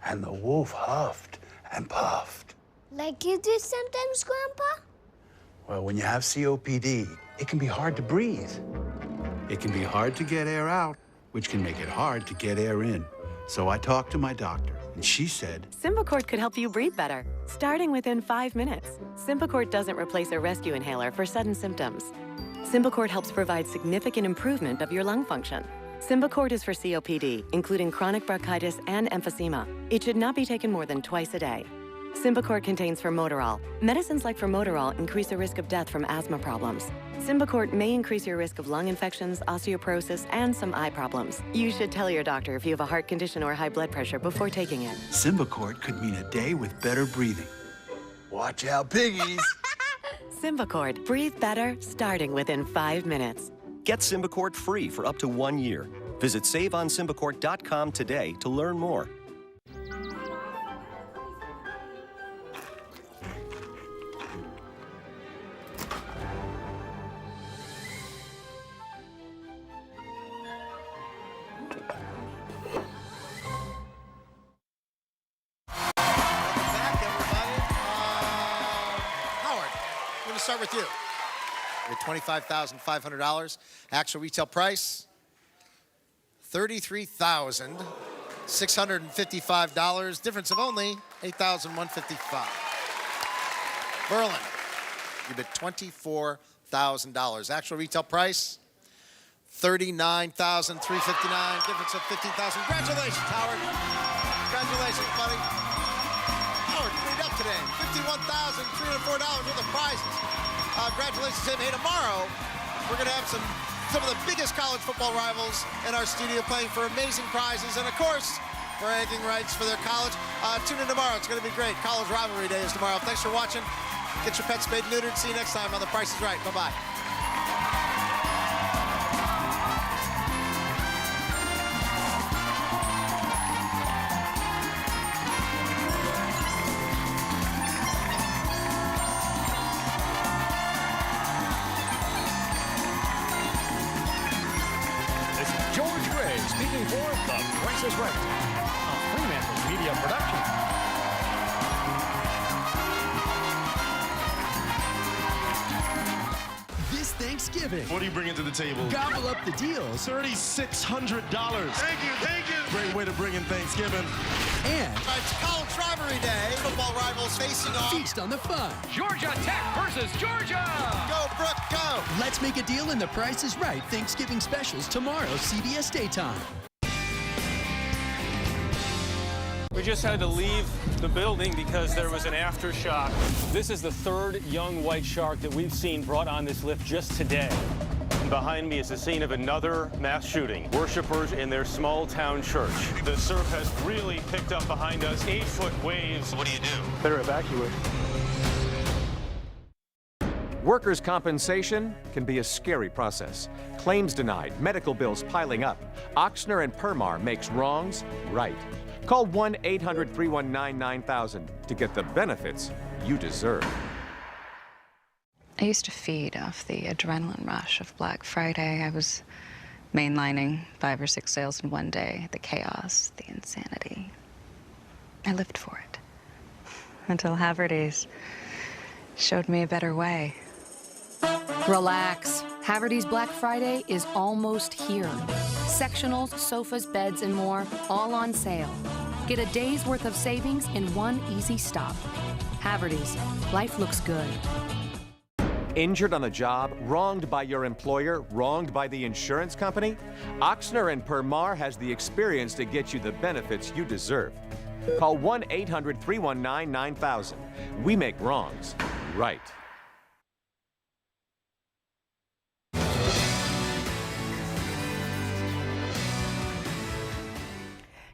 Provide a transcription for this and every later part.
and the wolf huffed and puffed. Like you do sometimes, Grandpa? Well, when you have COPD, it can be hard to breathe. It can be hard to get air out, which can make it hard to get air in. So I talked to my doctor, and she said, Symbicort could help you breathe better, starting within 5 minutes. Symbicort doesn't replace a rescue inhaler for sudden symptoms. Symbicort helps provide significant improvement of your lung function. Symbicort is for COPD, including chronic bronchitis and emphysema. It should not be taken more than twice a day. Symbicort contains formoterol. Medicines like formoterol increase the risk of death from asthma problems. Symbicort may increase your risk of lung infections, osteoporosis, and some eye problems. You should tell your doctor if you have a heart condition or high blood pressure before taking it. Symbicort could mean a day with better breathing. Watch out, piggies. Symbicort. Breathe better, starting within 5 minutes. Get Symbicort free for up to 1 year. Visit saveonsymbicort.com today to learn more. Start with you. At $25,500. Actual retail price, $33,655. Difference of only $8,155. Berlin, you bid $24,000. Actual retail price, $39,359. Difference of $15,000. Congratulations, Howard. Congratulations, buddy. Howard, cleaned up today. $51,304 worth of prizes. Congratulations, Tim. Hey, tomorrow, we're going to have some of the biggest college football rivals in our studio playing for amazing prizes and, of course, bragging rights for their college. Tune in tomorrow. It's going to be great. College Rivalry Day is tomorrow. Thanks for watching. Get your pets spayed and neutered. See you next time on The Price is Right. Bye-bye. Speaking for The Price is Right, a Fremantle Media production. This Thanksgiving, what are you bringing to the table? Gobble up the deals. $3,600. Thank you. Great way to bring in Thanksgiving. And it's College Rivalry Day. Football rivals facing off. Feast on the fun. Georgia Tech versus Georgia. Go, Brooke, go. Let's make a deal in The Price is Right Thanksgiving specials tomorrow, CBS Daytime. We just had to leave the building because there was an aftershock. This is the third young white shark that we've seen brought on this lift just today. And behind me is the scene of another mass shooting. Worshippers in their small town church. The surf has really picked up behind us. 8-foot waves. What do you do? Better evacuate. Workers' compensation can be a scary process. Claims denied, medical bills piling up. Ochsner and Permar makes wrongs right. Call 1-800-319-9000 to get the benefits you deserve. I used to feed off the adrenaline rush of Black Friday. I was mainlining 5 or 6 sales in one day, the chaos, the insanity. I lived for it until Haverty's showed me a better way. Relax. Haverty's Black Friday is almost here. Sectionals, sofas, beds, and more, all on sale. Get a day's worth of savings in one easy stop. Haverty's. Life looks good. Injured on the job, wronged by your employer, wronged by the insurance company? Ochsner and Permar has the experience to get you the benefits you deserve. Call 1-800-319-9000. We make wrongs right.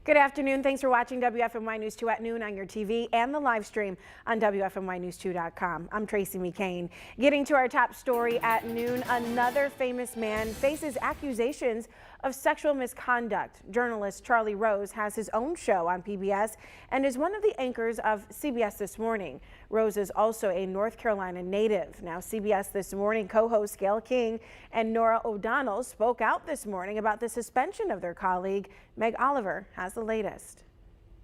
Good afternoon. Thanks for watching WFMY News 2 at noon on your TV and the live stream on WFMYnews2.com. I'm Tracy McCain. Getting to our top story at noon, another famous man faces accusations of sexual misconduct. Journalist Charlie Rose has his own show on PBS and is one of the anchors of CBS This Morning. Rose is also a North Carolina native. Now, CBS This Morning co-hosts Gayle King and Nora O'Donnell spoke out this morning about the suspension of their colleague. Meg Oliver has the latest.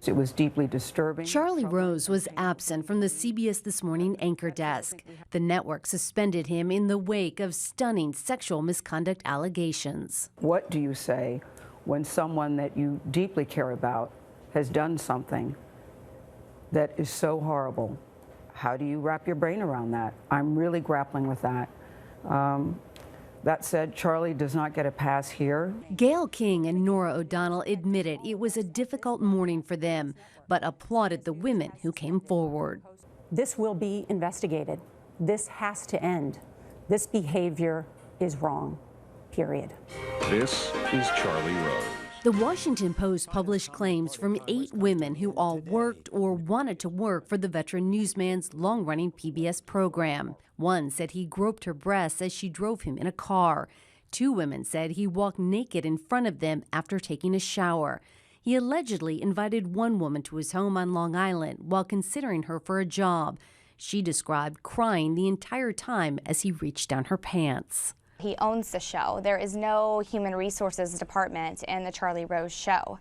It was deeply disturbing. Charlie Rose was absent from the CBS This Morning anchor desk. The network suspended him in the wake of stunning sexual misconduct allegations. What do you say when someone that you deeply care about has done something that is so horrible? How do you wrap your brain around that? I'm really grappling with that. That said, Charlie does not get a pass here. Gail King and Nora O'Donnell admitted it was a difficult morning for them, but applauded the women who came forward. This will be investigated. This has to end. This behavior is wrong, period. This is Charlie Rose. The Washington Post published claims from 8 women who all worked or wanted to work for the veteran newsman's long-running PBS program. One said he groped her breasts as she drove him in a car. 2 women said he walked naked in front of them after taking a shower. He allegedly invited one woman to his home on Long Island while considering her for a job. She described crying the entire time as he reached down her pants. He owns the show. There is no human resources department in the Charlie Rose show.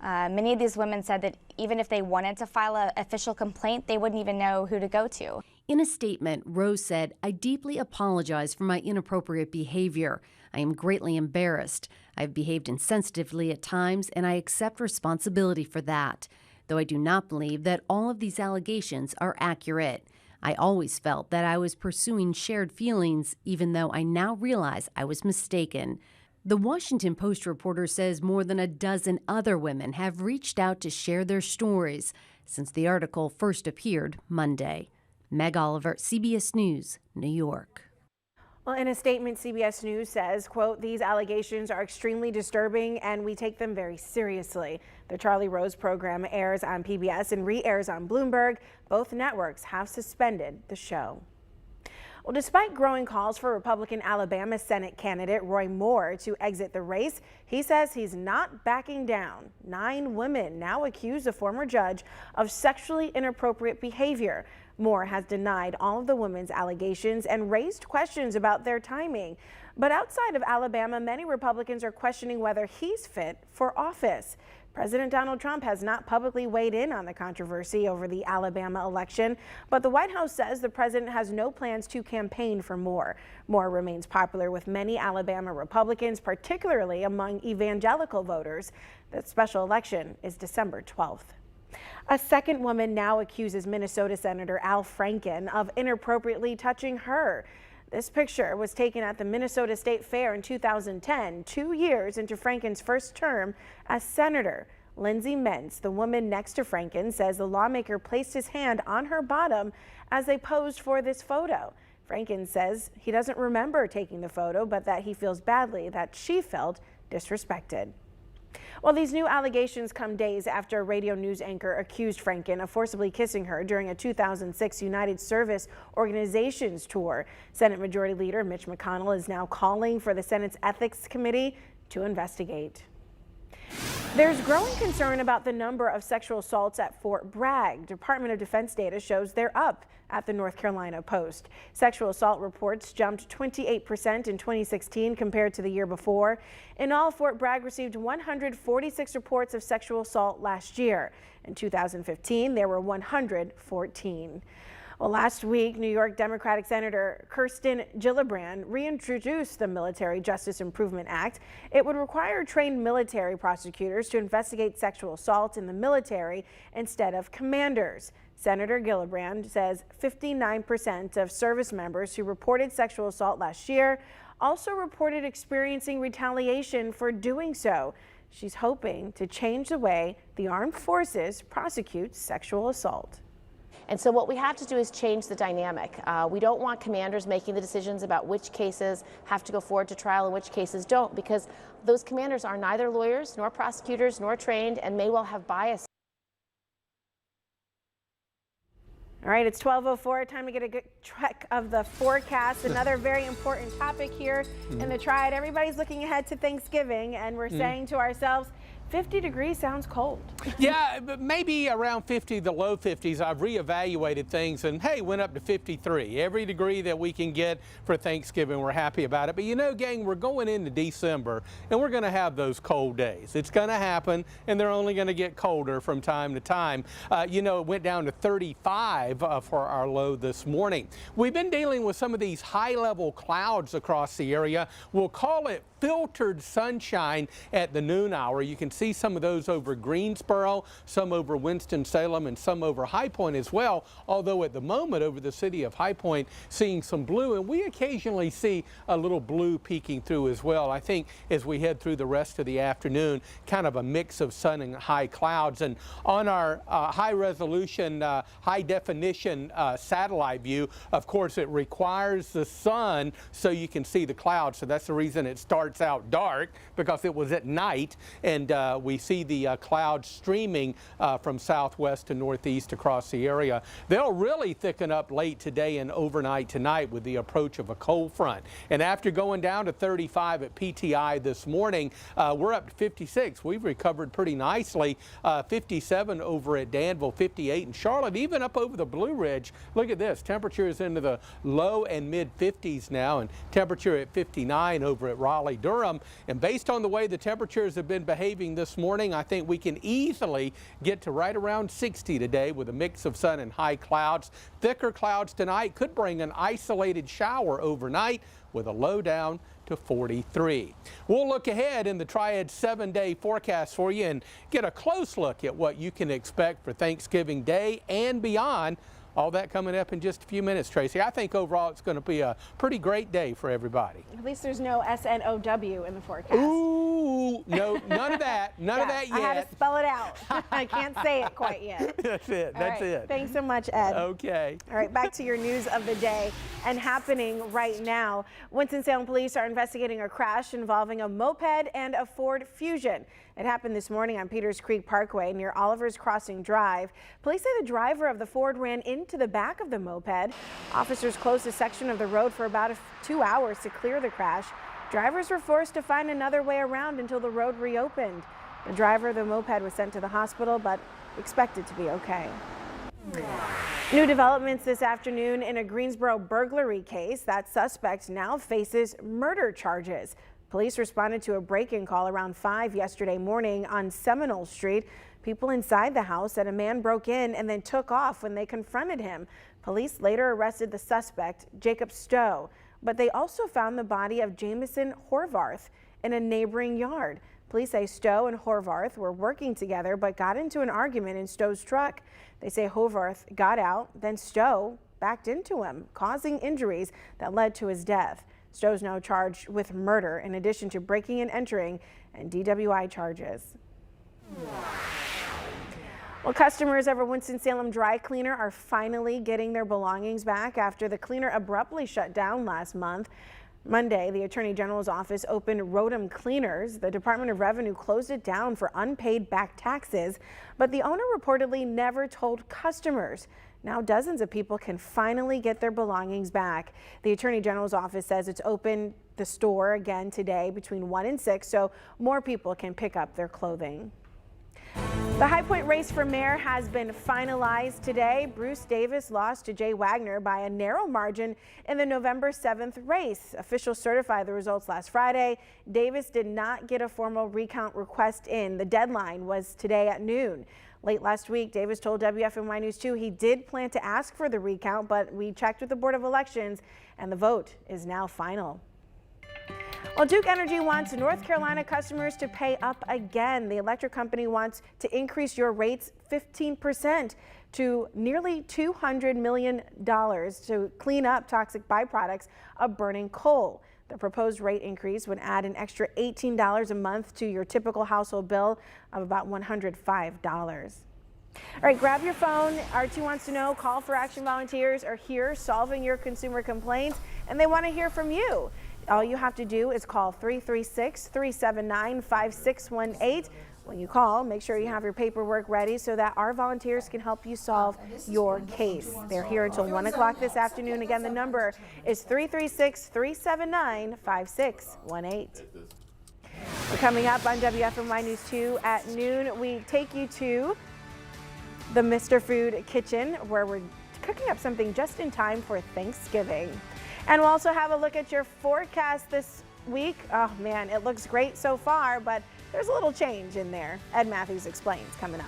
Many of these women said that even if they wanted to file an official complaint, they wouldn't even know who to go to. In a statement, Rose said, "I deeply apologize for my inappropriate behavior. I am greatly embarrassed. I've behaved insensitively at times, and I accept responsibility for that. Though I do not believe that all of these allegations are accurate. I always felt that I was pursuing shared feelings, even though I now realize I was mistaken." The Washington Post reporter says more than a dozen other women have reached out to share their stories since the article first appeared Monday. Meg Oliver, CBS News, New York. Well, in a statement, CBS News says, quote, "These allegations are extremely disturbing and we take them very seriously." The Charlie Rose program airs on PBS and re-airs on Bloomberg. Both networks have suspended the show. Well, despite growing calls for Republican Alabama Senate candidate Roy Moore to exit the race, he says he's not backing down. 9 women now accuse a former judge of sexually inappropriate behavior. Moore has denied all of the women's allegations and raised questions about their timing. But outside of Alabama, many Republicans are questioning whether he's fit for office. President Donald Trump has not publicly weighed in on the controversy over the Alabama election, but the White House says the president has no plans to campaign for Moore. Moore remains popular with many Alabama Republicans, particularly among evangelical voters. The special election is December 12th. A second woman now accuses Minnesota Senator Al Franken of inappropriately touching her. This picture was taken at the Minnesota State Fair in 2010, 2 years into Franken's first term as senator. Lindsay Mentz, the woman next to Franken, says the lawmaker placed his hand on her bottom as they posed for this photo. Franken says he doesn't remember taking the photo, but that he feels badly that she felt disrespected. Well, these new allegations come days after a radio news anchor accused Franken of forcibly kissing her during a 2006 United Service Organizations tour. Senate Majority Leader Mitch McConnell is now calling for the Senate's Ethics Committee to investigate. There's growing concern about the number of sexual assaults at Fort Bragg. Department of Defense data shows they're up at the North Carolina Post. Sexual assault reports jumped 28% in 2016 compared to the year before. In all, Fort Bragg received 146 reports of sexual assault last year. In 2015, there were 114. Well, last week, New York Democratic Senator Kirsten Gillibrand reintroduced the Military Justice Improvement Act. It would require trained military prosecutors to investigate sexual assault in the military instead of commanders. Senator Gillibrand says 59% of service members who reported sexual assault last year also reported experiencing retaliation for doing so. She's hoping to change the way the armed forces prosecute sexual assault. And so what we have to do is change the dynamic. We don't want commanders making the decisions about which cases have to go forward to trial and which cases don't, because those commanders are neither lawyers nor prosecutors nor trained and may well have bias. All right, it's 12:04. Time to get a good track of the forecast. Another very important topic here in the Triad. Everybody's looking ahead to Thanksgiving, and we're saying to ourselves, 50 degrees sounds cold. Yeah, but maybe around 50, the low 50s. I've reevaluated things and hey, went up to 53. Every degree that we can get for Thanksgiving, we're happy about it. But you know, gang, we're going into December and we're going to have those cold days. It's going to happen and they're only going to get colder from time to time. You know, it went down to 35 for our low this morning. We've been dealing with some of these high-level clouds across the area. We'll call it filtered sunshine at the noon hour. You can see some of those over Greensboro, some over Winston-Salem, and some over High Point as well, although at the moment over the city of High Point seeing some blue, and we occasionally see a little blue peeking through as well. I think as we head through the rest of the afternoon, kind of a mix of sun and high clouds. And on our high-resolution, high-definition satellite view, of course, it requires the sun so you can see the clouds, so that's the reason it starts out dark, because it was at night, and we see the clouds streaming from southwest to northeast across the area. They'll really thicken up late today and overnight tonight with the approach of a cold front. And after going down to 35 at PTI this morning, we're up to 56. We've recovered pretty nicely. 57 over at Danville, 58 in Charlotte, even up over the Blue Ridge. Look at this, temperature is into the low and mid 50s now, and temperature at 59 over at Raleigh-Durham. And based on the way the temperatures have been behaving this morning, I think we can easily get to right around 60 today with a mix of sun and high clouds. Thicker clouds tonight could bring an isolated shower overnight with a low down to 43. We'll look ahead in the Triad 7-day forecast for you and get a close look at what you can expect for Thanksgiving Day and beyond. All that coming up in just a few minutes, Tracy. I think overall it's going to be a pretty great day for everybody. At least there's no SNOW in the forecast. Ooh, no, none of that. None of that yet. I had to spell it out. I can't say it quite yet. That's it. That's it. Thanks so much, Ed. Okay. All right, back to your news of the day and happening right now. Winston-Salem police are investigating a crash involving a moped and a Ford Fusion. It happened this morning on Peters Creek Parkway near Oliver's Crossing Drive. Police say the driver of the Ford ran into the back of the moped. Officers closed a section of the road for about 2 hours to clear the crash. Drivers were forced to find another way around until the road reopened. The driver of the moped was sent to the hospital, but expected to be okay. New developments this afternoon in a Greensboro burglary case. That suspect now faces murder charges. Police responded to a break-in call around 5 yesterday morning on Seminole Street. People inside the house said a man broke in and then took off when they confronted him. Police later arrested the suspect, Jacob Stowe, but they also found the body of Jamison Horvath in a neighboring yard. Police say Stowe and Horvath were working together but got into an argument in Stowe's truck. They say Horvath got out, then Stowe backed into him, causing injuries that led to his death. Stowe's now charged with murder in addition to breaking and entering and DWI charges. Well, customers of a Winston-Salem dry cleaner are finally getting their belongings back after the cleaner abruptly shut down last month. Monday, the Attorney General's office opened Rotom Cleaners. The Department of Revenue closed it down for unpaid back taxes, but the owner reportedly never told customers. Now dozens of people can finally get their belongings back. The Attorney General's office says it's opened the store again today between 1 and 6 so more people can pick up their clothing. The High Point race for mayor has been finalized today. Bruce Davis lost to Jay Wagner by a narrow margin in the November 7th race. Officials certified the results last Friday. Davis did not get a formal recount request in. The deadline was today at noon. Late last week, Davis told WFMY News 2 he did plan to ask for the recount, but we checked with the Board of Elections and the vote is now final. Well, Duke Energy wants North Carolina customers to pay up again. The electric company wants to increase your rates 15% to nearly $200 million to clean up toxic byproducts of burning coal. The proposed rate increase would add an extra $18 a month to your typical household bill of about $105. All right, grab your phone. RT wants to know, Call for Action volunteers are here solving your consumer complaints, and they want to hear from you. All you have to do is call 336-379-5618. When you call, make sure you have your paperwork ready so that our volunteers can help you solve your case. They're here until 1 o'clock this afternoon. Again, the number is 336-379-5618. Coming up on WFMY News 2 at noon, we take you to the Mr. Food Kitchen, where we're cooking up something just in time for Thanksgiving. And we'll also have a look at your forecast this week. Oh man, it looks great so far, but there's a little change in there. Ed Matthews explains coming up.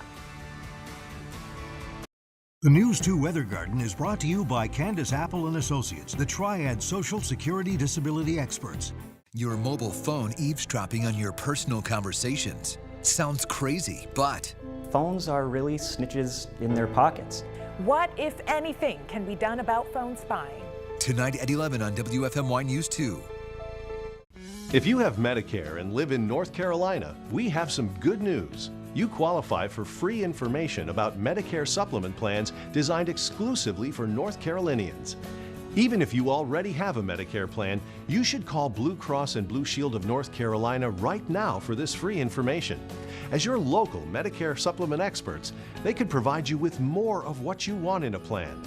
The News 2 Weather Garden is brought to you by Candace Apple and Associates, the Triad Social Security Disability experts. Your mobile phone eavesdropping on your personal conversations. Sounds crazy, but phones are really snitches in their pockets. What, if anything, can be done about phone spying? Tonight at 11 on WFMY News 2. If you have Medicare and live in North Carolina, we have some good news. You qualify for free information about Medicare supplement plans designed exclusively for North Carolinians. Even if you already have a Medicare plan, you should call Blue Cross and Blue Shield of North Carolina right now for this free information. As your local Medicare supplement experts, they could provide you with more of what you want in a plan.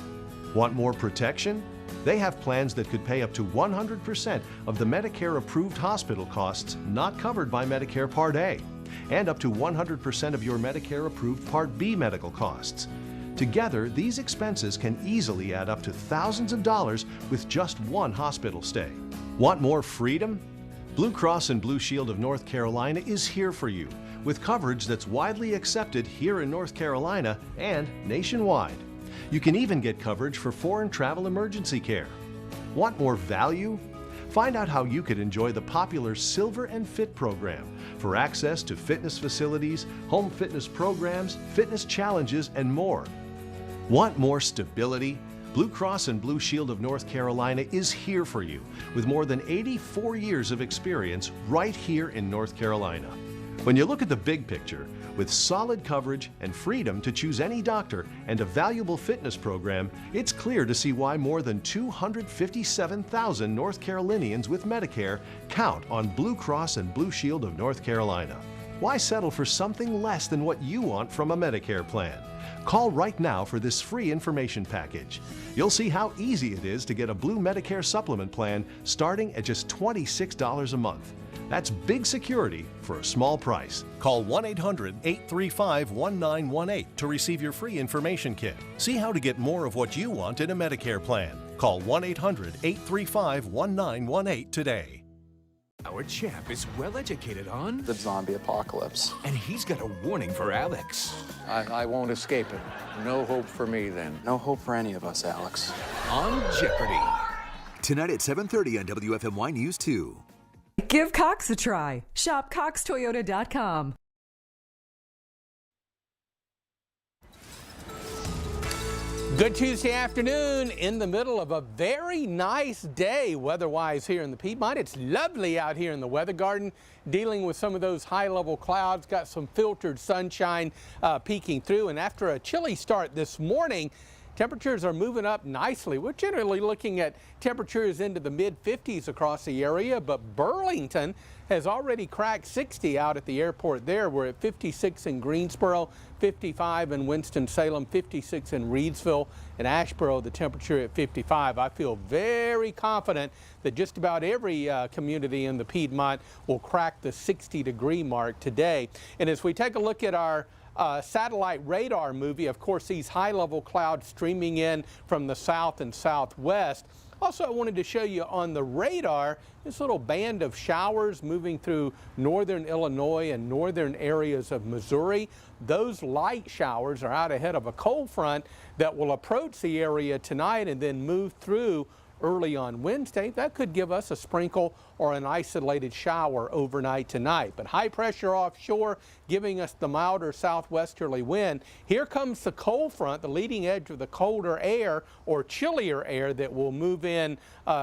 Want more protection? They have plans that could pay up to 100% of the Medicare-approved hospital costs not covered by Medicare Part A, and up to 100% of your Medicare-approved Part B medical costs. Together, these expenses can easily add up to thousands of dollars with just one hospital stay. Want more freedom? Blue Cross and Blue Shield of North Carolina is here for you with coverage that's widely accepted here in North Carolina and nationwide. You can even get coverage for foreign travel emergency care. Want more value? Find out how you could enjoy the popular Silver and Fit program for access to fitness facilities, home fitness programs, fitness challenges, and more. Want more stability? Blue Cross and Blue Shield of North Carolina is here for you with more than 84 years of experience right here in North Carolina. When you look at the big picture, with solid coverage and freedom to choose any doctor and a valuable fitness program, it's clear to see why more than 257,000 North Carolinians with Medicare count on Blue Cross and Blue Shield of North Carolina. Why settle for something less than what you want from a Medicare plan? Call right now for this free information package. You'll see how easy it is to get a Blue Medicare supplement plan starting at just $26 a month. That's big security for a small price. Call 1-800-835-1918 to receive your free information kit. See how to get more of what you want in a Medicare plan. Call 1-800-835-1918 today. Our champ is well educated on the zombie apocalypse. And he's got a warning for Alex. I won't escape it. No hope for me then. No hope for any of us, Alex. On Jeopardy! Tonight at 7:30 on WFMY News 2. Give Cox a try. Shop CoxToyota.com. Good Tuesday afternoon in the middle of a very nice day weather-wise here in the Piedmont. It's lovely out here in the Weather Garden, dealing with some of those high-level clouds, got some filtered sunshine peeking through, and after a chilly start this morning, temperatures are moving up nicely. We're generally looking at temperatures into the mid-50s across the area, but Burlington has already cracked 60 out at the airport there. We're at 56 in Greensboro, 55 in Winston-Salem, 56 in Reedsville, and Asheboro, the temperature at 55. I feel very confident that just about every community in the Piedmont will crack the 60-degree mark today. And as we take a look at our satellite radar movie, of course, these high-level clouds streaming in from the south and southwest. Also, I wanted to show you on the radar this little band of showers moving through northern Illinois and northern areas of Missouri. Those light showers are out ahead of a cold front that will approach the area tonight and then move through early on Wednesday. That could give us a sprinkle or an isolated shower overnight tonight. But high pressure offshore giving us the milder southwesterly wind. Here comes the cold front, the leading edge of the colder air or chillier air that will move in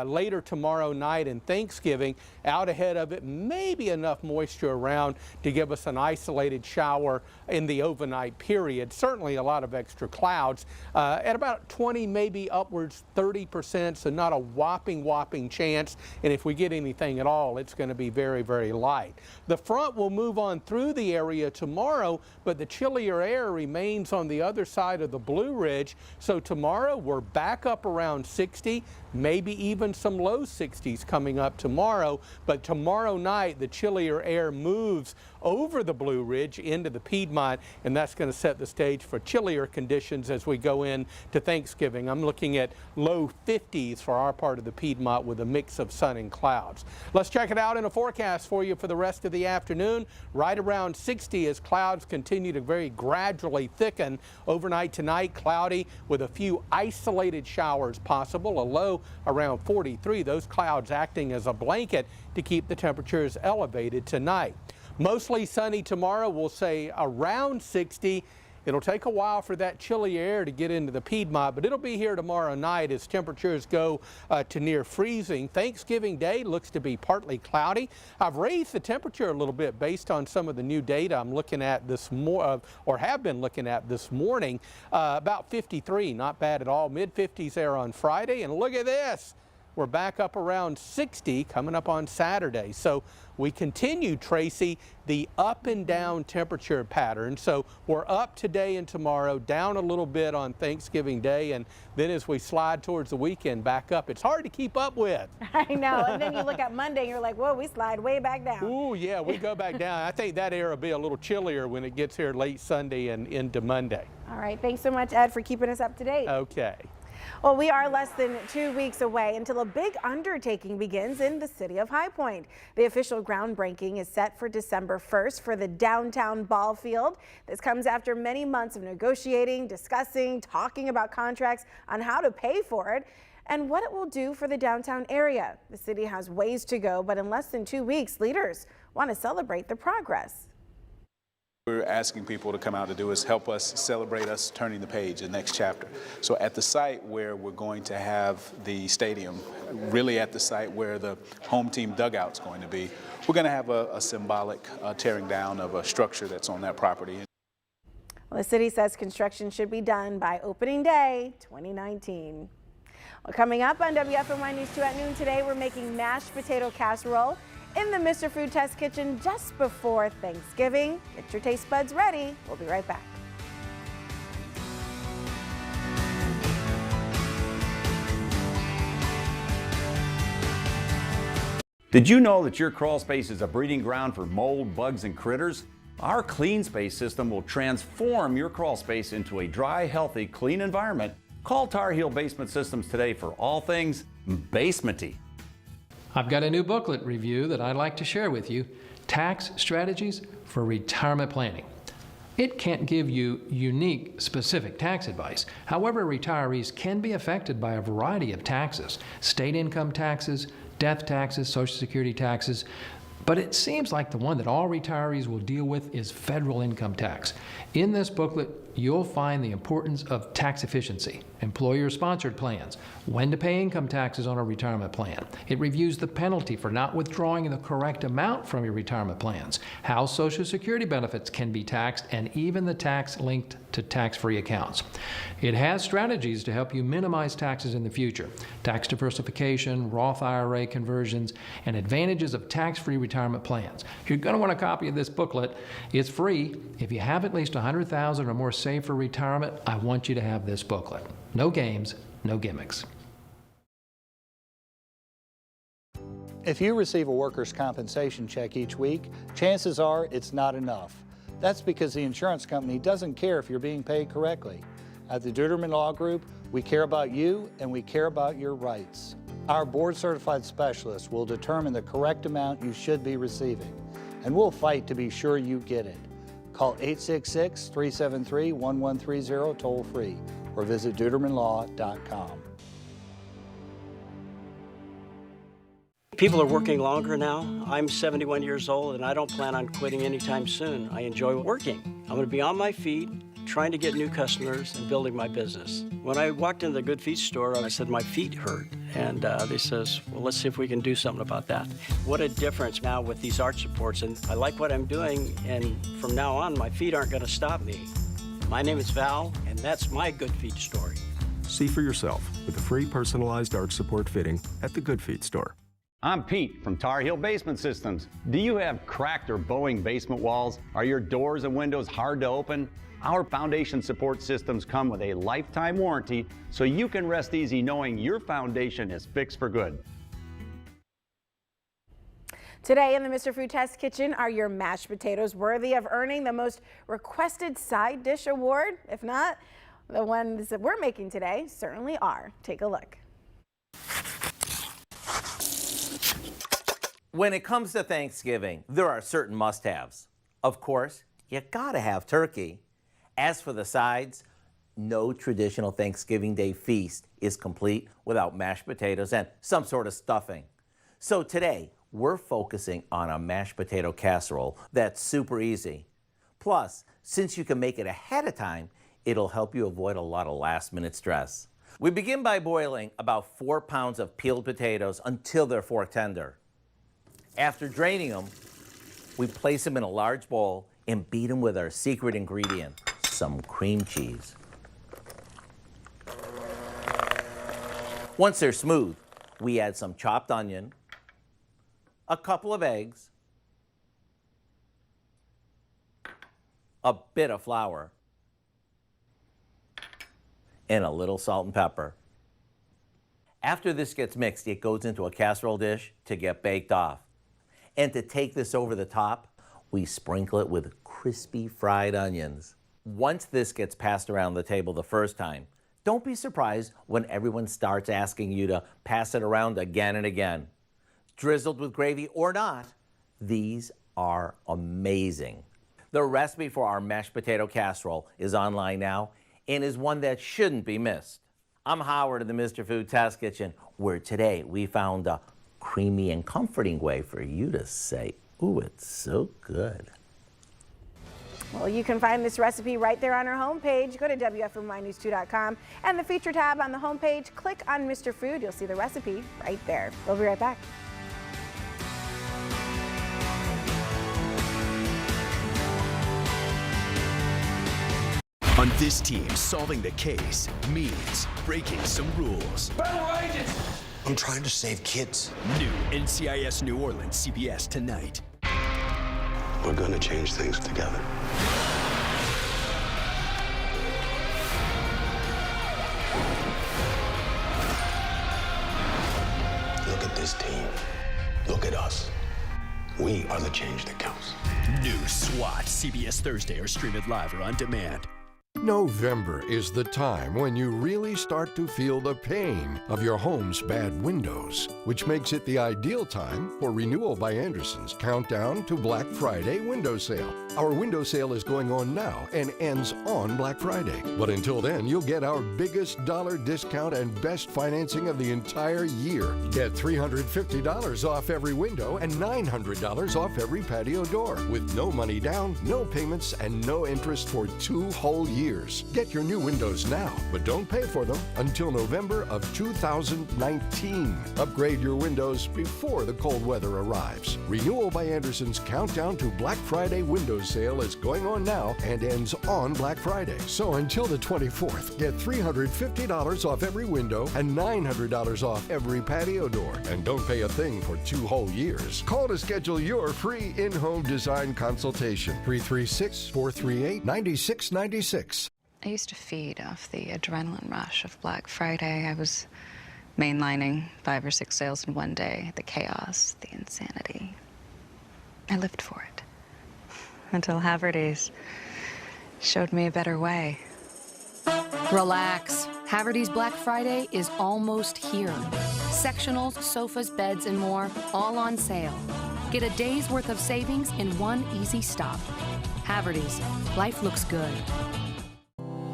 later tomorrow night and Thanksgiving. Out ahead of it, maybe enough moisture around to give us an isolated shower in the overnight period. Certainly a lot of extra clouds at about 20, maybe upwards 30%, so not a whopping chance. And if we get anything anything at all, it's going to be very, very light. The front will move on through the area tomorrow, but the chillier air remains on the other side of the Blue Ridge. So tomorrow we're back up around 60, maybe even some low 60s coming up tomorrow. But tomorrow night, the chillier air moves over the Blue Ridge into the Piedmont, and that's going to set the stage for chillier conditions as we go into Thanksgiving. I'm looking at low 50s for our part of the Piedmont with a mix of sun and clouds. Let's check it out in a forecast for you for the rest of the afternoon. Right around 60 as clouds continue to very gradually thicken. Overnight tonight, cloudy with a few isolated showers possible, a low around 43. Those clouds acting as a blanket to keep the temperatures elevated tonight. Mostly sunny tomorrow, we'll say around 60. It'll take a while for that chilly air to get into the Piedmont, but it'll be here tomorrow night as temperatures go to near freezing. Thanksgiving Day looks to be partly cloudy. I've raised the temperature a little bit based on some of the new data I'm looking at have been looking at this morning. About 53, not bad at all. Mid-50s there on Friday, and look at this. We're back up around 60 coming up on Saturday. So we continue, Tracy, the up and down temperature pattern. So we're up today and tomorrow, down a little bit on Thanksgiving Day, and then as we slide towards the weekend, back up. It's hard to keep up with. I know. And then you look at Monday and you're like, whoa, we slide way back down. Ooh, yeah, we go back down. I think that air will be a little chillier when it gets here late Sunday and into Monday. All right. Thanks so much, Ed, for keeping us up to date. Okay. Well, we are less than 2 weeks away until a big undertaking begins in the city of High Point. The official groundbreaking is set for December 1st for the downtown ball field. This comes after many months of negotiating, discussing, talking about contracts on how to pay for it and what it will do for the downtown area. The city has ways to go, but in less than 2 weeks, leaders want to celebrate the progress. We're asking people to come out to do is help us celebrate us turning the page, the next chapter. So at the site where we're going to have the stadium, really at the site where the home team dugout's going to be, we're going to have a symbolic tearing down of a structure that's on that property. Well, the city says construction should be done by opening day 2019. Well, coming up on WFMY News 2 at noon today, we're making mashed potato casserole in the Mr. Food Test Kitchen just before Thanksgiving. Get your taste buds ready. We'll be right back. Did you know that your crawl space is a breeding ground for mold, bugs, and critters? Our Clean Space system will transform your crawl space into a dry, healthy, clean environment. Call Tar Heel Basement Systems today for all things basementy. I've got a new booklet review that I'd like to share with you, Tax Strategies for Retirement Planning. It can't give you unique, specific tax advice. However, retirees can be affected by a variety of taxes, state income taxes, death taxes, Social Security taxes, but it seems like the one that all retirees will deal with is federal income tax. In this booklet, you'll find the importance of tax efficiency, employer-sponsored plans, when to pay income taxes on a retirement plan. It reviews the penalty for not withdrawing the correct amount from your retirement plans, how Social Security benefits can be taxed, and even the tax linked to tax-free accounts. It has strategies to help you minimize taxes in the future, tax diversification, Roth IRA conversions, and advantages of tax-free retirement plans. You're going to want a copy of this booklet. It's free. If you have at least $100,000 or more saved for retirement, I want you to have this booklet. No games, no gimmicks. If you receive a workers' compensation check each week, chances are it's not enough. That's because the insurance company doesn't care if you're being paid correctly. At the Duderman Law Group, we care about you and we care about your rights. Our board-certified specialists will determine the correct amount you should be receiving, and we'll fight to be sure you get it. Call 866-373-1130 toll-free or visit DudermanLaw.com. People are working longer now. I'm 71 years old and I don't plan on quitting anytime soon. I enjoy working. I'm going to be on my feet, trying to get new customers and building my business. When I walked into the Good Feet store, I said my feet hurt. And they says, well, let's see if we can do something about that. What a difference now with these arch supports. And I like what I'm doing. And from now on, my feet aren't going to stop me. My name is Val, and that's my Good Feet story. See for yourself with a free personalized arch support fitting at the Good Feet store. I'm Pete from Tar Heel Basement Systems. Do you have cracked or bowing basement walls? Are your doors and windows hard to open? Our foundation support systems come with a lifetime warranty, so you can rest easy knowing your foundation is fixed for good. Today in the Mr. Food Test Kitchen, are your mashed potatoes worthy of earning the most requested side dish award? If not, the ones that we're making today certainly are. Take a look. When it comes to Thanksgiving, there are certain must-haves. Of course, you gotta have turkey. As for the sides, no traditional Thanksgiving Day feast is complete without mashed potatoes and some sort of stuffing. So today, we're focusing on a mashed potato casserole that's super easy. Plus, since you can make it ahead of time, it'll help you avoid a lot of last-minute stress. We begin by boiling about 4 pounds of peeled potatoes until they're fork tender. After draining them, we place them in a large bowl and beat them with our secret ingredient, some cream cheese. Once they're smooth, we add some chopped onion, a couple of eggs, a bit of flour, and a little salt and pepper. After this gets mixed, it goes into a casserole dish to get baked off. And to take this over the top, we sprinkle it with crispy fried onions. Once this gets passed around the table the first time, don't be surprised when everyone starts asking you to pass it around again and again. Drizzled with gravy or not, these are amazing. The recipe for our mashed potato casserole is online now and is one that shouldn't be missed. I'm Howard of the Mr. Food Test Kitchen, where today we found a creamy and comforting way for you to say, ooh, it's so good. Well, you can find this recipe right there on our homepage. Go to WFMYnews2.com and the feature tab on the homepage. Click on Mr. Food. You'll see the recipe right there. We'll be right back. On this team, solving the case means breaking some rules. Federal agents! I'm trying to save kids. New NCIS New Orleans, CBS tonight. We're gonna change things together. Look at this team. Look at us. We are the change that counts. New SWAT, CBS Thursday, or stream it live or on demand. November is the time when you really start to feel the pain of your home's bad windows, which makes it the ideal time for Renewal by Anderson's Countdown to Black Friday window sale. Our window sale is going on now and ends on Black Friday. But until then, you'll get our biggest dollar discount and best financing of the entire year. Get $350 off every window and $900 off every patio door with no money down, no payments, and no interest for 2 whole years. Get your new windows now, but don't pay for them until November of 2019. Upgrade your windows before the cold weather arrives. Renewal by Anderson's Countdown to Black Friday windows sale is going on now and ends on Black Friday. So until the 24th, get $350 off every window and $900 off every patio door. And don't pay a thing for 2 whole years. Call to schedule your free in-home design consultation. 336-438-9696. I used to feed off the adrenaline rush of Black Friday. I was mainlining 5 or 6 sales in one day, the chaos, the insanity. I lived for it until Haverty's showed me a better way. Relax. Haverty's Black Friday is almost here. Sectionals, sofas, beds, and more, all on sale. Get a day's worth of savings in one easy stop. Haverty's. Life looks good.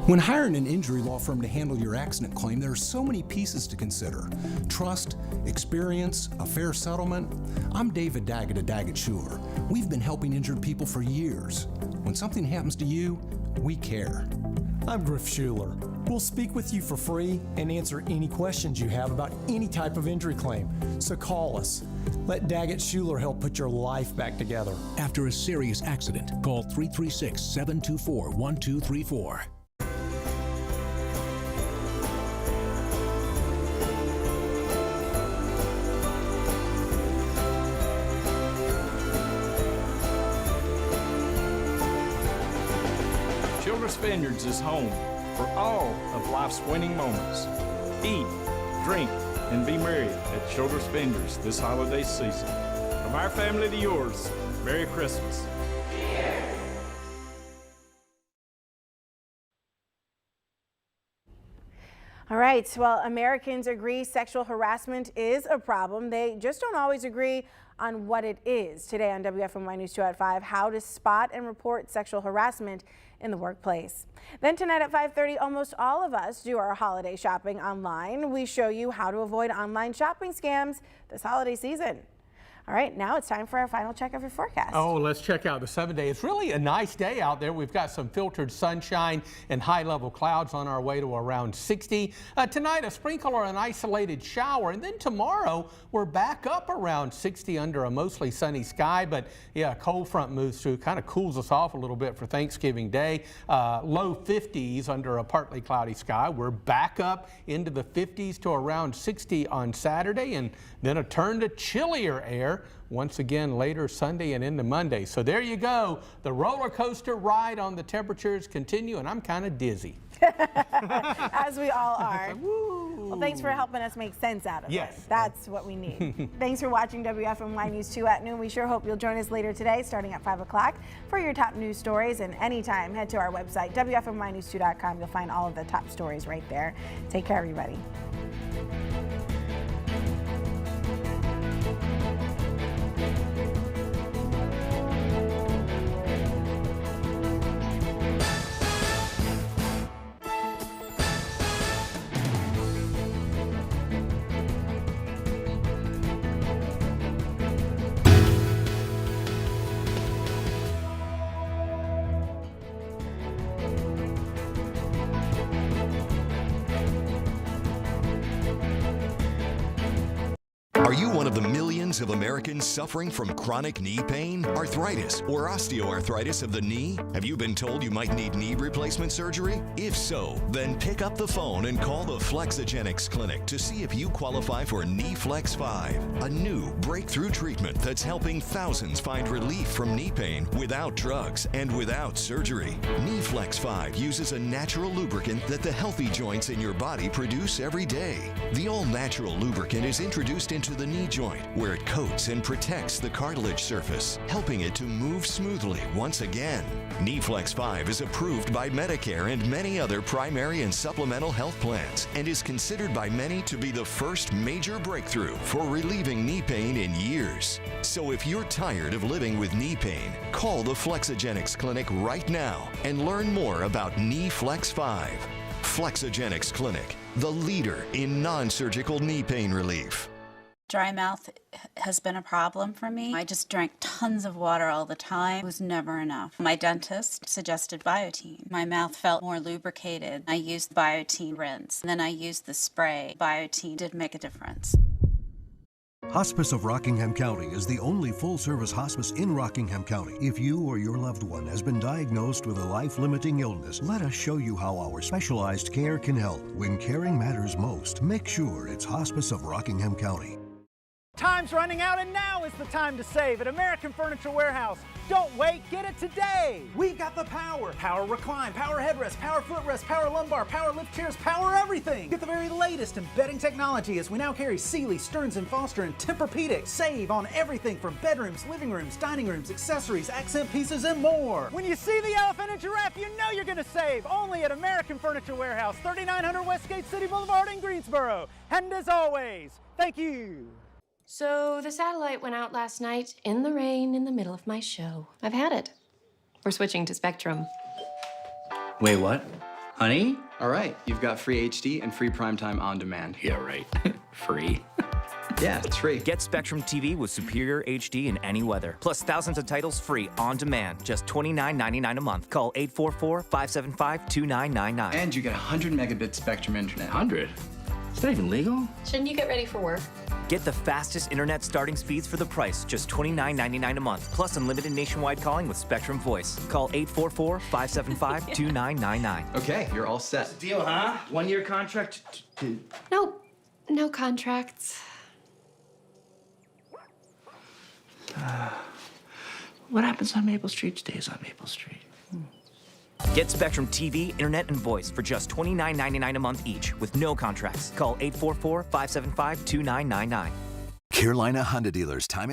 When hiring an injury law firm to handle your accident claim, there are so many pieces to consider. Trust, experience, a fair settlement. I'm David Daggett of Daggett Schuler. We've been helping injured people for years. When something happens to you, we care. I'm Griff Schuler. We'll speak with you for free and answer any questions you have about any type of injury claim. So call us. Let Daggett Schuler help put your life back together. After a serious accident, call 336-724-1234. Children's Vineyards is home for all of life's winning moments. Eat, drink, and be merry at Children's Vineyards this holiday season. From our family to yours, Merry Christmas. All right, well, Americans agree sexual harassment is a problem. They just don't always agree on what it is. Today on WFMY News 2 at 5, how to spot and report sexual harassment in the workplace. Then tonight at 5:30, almost all of us do our holiday shopping online. We show you how to avoid online shopping scams this holiday season. All right, now it's time for our final check of your forecast. Oh, let's check out the 7-day. It's really a nice day out there. We've got some filtered sunshine and high-level clouds on our way to around 60. Tonight, a sprinkle or an isolated shower. And then tomorrow, we're back up around 60 under a mostly sunny sky. But yeah, a cold front moves through, kind of cools us off a little bit for Thanksgiving Day. Low 50s under a partly cloudy sky. We're back up into the 50s to around 60 on Saturday. And then a turn to chillier air once again later Sunday and into Monday. So there you go. The roller coaster ride on the temperatures continue, and I'm kind of dizzy. As we all are. Well, thanks for helping us make sense out of it. That's what we need. Thanks for watching WFMY News 2 at noon. We sure hope you'll join us later today, starting at 5 o'clock, for your top news stories. And anytime, head to our website, WFMYnews2.com. You'll find all of the top stories right there. Take care, everybody. Are you one of the millions of Americans suffering from chronic knee pain, arthritis, or osteoarthritis of the knee? Have you been told you might need knee replacement surgery? If so, then pick up the phone and call the Flexogenics Clinic to see if you qualify for Knee Flex 5, a new breakthrough treatment that's helping thousands find relief from knee pain without drugs and without surgery. Knee Flex 5 uses a natural lubricant that the healthy joints in your body produce every day. The all-natural lubricant is introduced into the knee joint, where it coats and protects the cartilage surface, helping it to move smoothly once again. Knee Flex 5 is approved by Medicare and many other primary and supplemental health plans, and is considered by many to be the first major breakthrough for relieving knee pain in years. So if you're tired of living with knee pain, call the Flexogenics Clinic right now and learn more about Knee Flex 5. Flexogenics Clinic, the leader in non-surgical knee pain relief. Dry mouth has been a problem for me. I just drank tons of water all the time. It was never enough. My dentist suggested Biotine. My mouth felt more lubricated. I used Biotine rinse. And then I used the spray. Biotine did make a difference. Hospice of Rockingham County is the only full-service hospice in Rockingham County. If you or your loved one has been diagnosed with a life-limiting illness, let us show you how our specialized care can help. When caring matters most, make sure it's Hospice of Rockingham County. Time's running out, and now is the time to save at American Furniture Warehouse. Don't wait, get it today. We got the power. Power recline, power headrest, power footrest, power lumbar, power lift chairs, power everything. Get the very latest in bedding technology as we now carry Sealy, Stearns & Foster, and Tempur-Pedic. Save on everything from bedrooms, living rooms, dining rooms, accessories, accent pieces, and more. When you see the elephant and giraffe, you know you're gonna save. Only at American Furniture Warehouse, 3900 Westgate City Boulevard in Greensboro. And as always, thank you. So the satellite went out last night in the rain in the middle of my show. I've had it. We're switching to Spectrum. Wait, what? Honey? All right, you've got free HD and free primetime on demand. Yeah, right. Free. Yeah, it's free. Get Spectrum TV with superior HD in any weather. Plus thousands of titles free on demand. Just $29.99 a month. Call 844-575-2999. And you get 100 megabit Spectrum internet. 100? Is that even legal? Shouldn't you get ready for work? Get the fastest internet starting speeds for the price, just $29.99 a month, plus unlimited nationwide calling with Spectrum Voice. Call 844-575-2999. Okay, you're all set. Deal, huh? 1-year contract. Nope, no contracts. What happens on Maple Street stays on Maple Street. Get Spectrum TV, internet, and voice for just $29.99 a month each with no contracts. Call 844-575-2999. Carolina Honda dealers, time